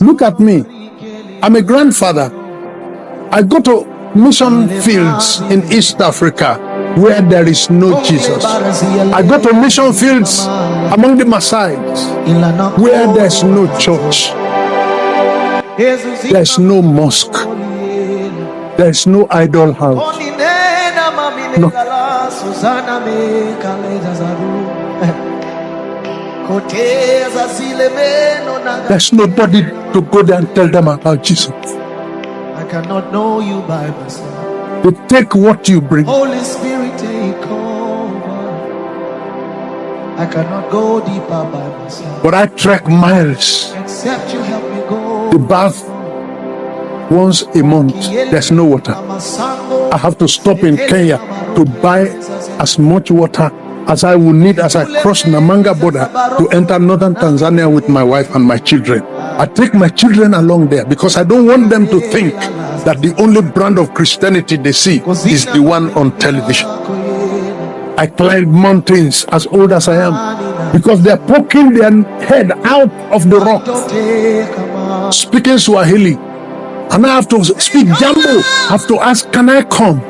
Look at me. I'm a grandfather. I go to mission fields in East Africa where there is no Jesus. I go to mission fields among the Maasais where there's no church. There's no mosque. There's no idol house. No. There's nobody to go there and tell them about Jesus. I cannot know you by myself. They take what you bring. Holy Spirit, take over. I cannot go deeper by myself. But I trek miles. Except you help me go. The bath once a month. There's no water. I have to stop in Kenya to buy as much water as I will need as I cross Namanga border to enter northern Tanzania with my wife and my children. I take my children along there because I don't want them to think that the only brand of Christianity they see is the one on television. I climb mountains as old as I am because they're poking their head out of the rock, speaking Swahili. And I have to speak Jambo. I have to ask, can I come?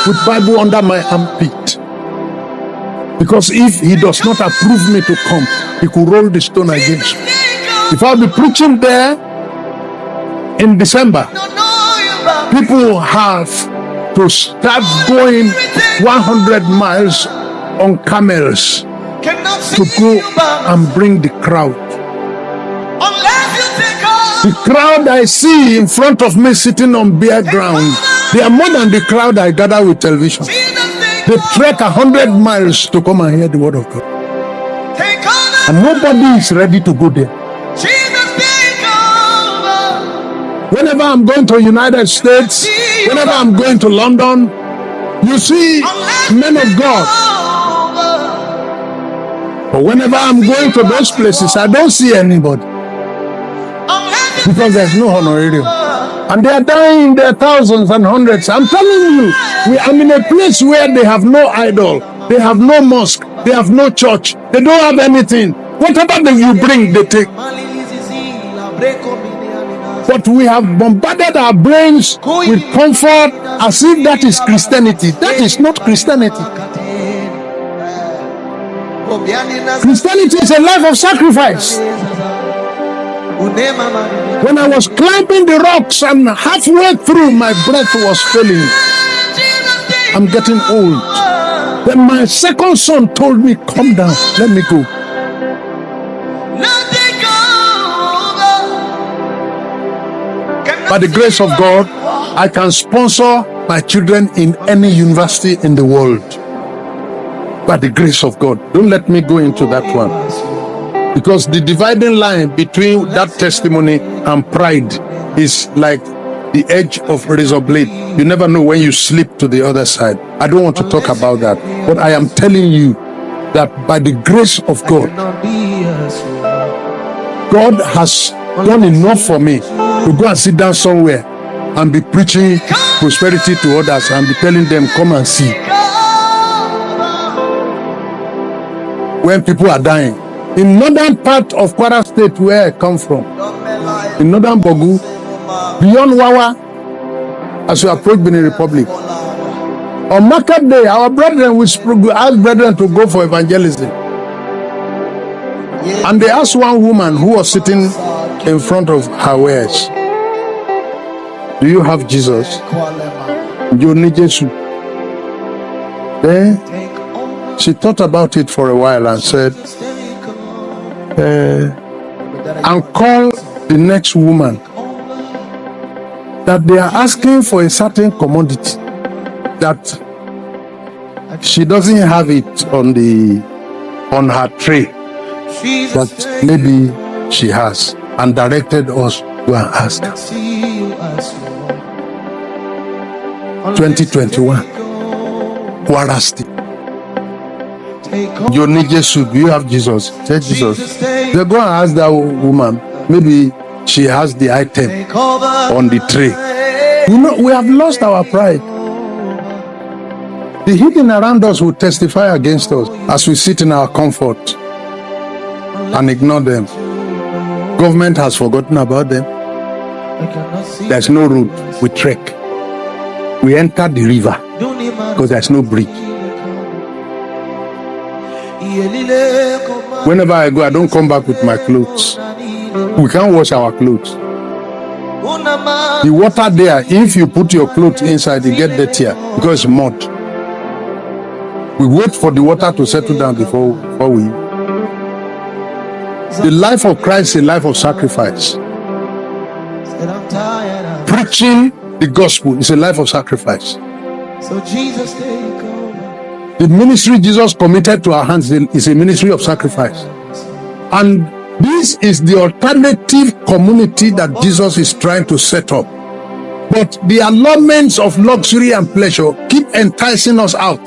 With Bible under my armpit. Because if he does not approve me to come, he could roll the stone against me. If I'll be preaching there in December, people have to start going 100 miles on camels to go and bring the crowd. The crowd I see in front of me sitting on bare ground, they are more than the crowd I gather with television. They trek 100 miles to come and hear the word of God. And nobody is ready to go there. Whenever I'm going to United States, whenever I'm going to London, you see men of God. But whenever I'm going to those places, I don't see anybody. Because there's no honorarium. And they are dying in their thousands and hundreds. I'm telling you, I'm in a place where they have no idol, they have no mosque, they have no church, they don't have anything. Whatever you bring, they take. But we have bombarded our brains with comfort as if that is Christianity. That is not Christianity. Christianity is a life of sacrifice. When I was climbing the rocks and halfway through my breath was failing, I'm getting old. Then my second son told me, calm down, let me go. By the grace of God, I can sponsor my children in any university in the world. By the grace of God. Don't let me go into that one. Because the dividing line between that testimony and pride is like the edge of razor blade. You never know when you slip to the other side. I don't want to talk about that. But I am telling you that by the grace of God, God has done enough for me to go and sit down somewhere and be preaching prosperity to others and be telling them, come and see. When people are dying. In northern part of Kwara State where I come from, in northern Bogu, beyond Wawa, as you approach Benin Republic, on market day, our brethren will ask brethren to go for evangelism. And they asked one woman who was sitting in front of her wares, do you have Jesus? You need Jesus. Then she thought about it for a while and said, and call the next woman that they are asking for a certain commodity that she doesn't have it on her tray, that maybe she has, and directed us to ask her. 2021, Kwara State. You need Jesus. Do you have Jesus? Say Jesus. They go and ask that woman. Maybe she has the item on the tray. You know, we have lost our pride. The hidden around us will testify against us as we sit in our comfort and ignore them. Government has forgotten about them. There's no road. We trek. We enter the river because there's no bridge. Whenever I go, I don't come back with my clothes. We can't wash our clothes. The water there, if you put your clothes inside, you get dirtier because it's mud. We wait for the water to settle down before we. The life of Christ is a life of sacrifice. Preaching the gospel is a life of sacrifice. So Jesus, take over. The ministry Jesus committed to our hands is a ministry of sacrifice. And this is the alternative community that Jesus is trying to set up. But the allurements of luxury and pleasure keep enticing us out.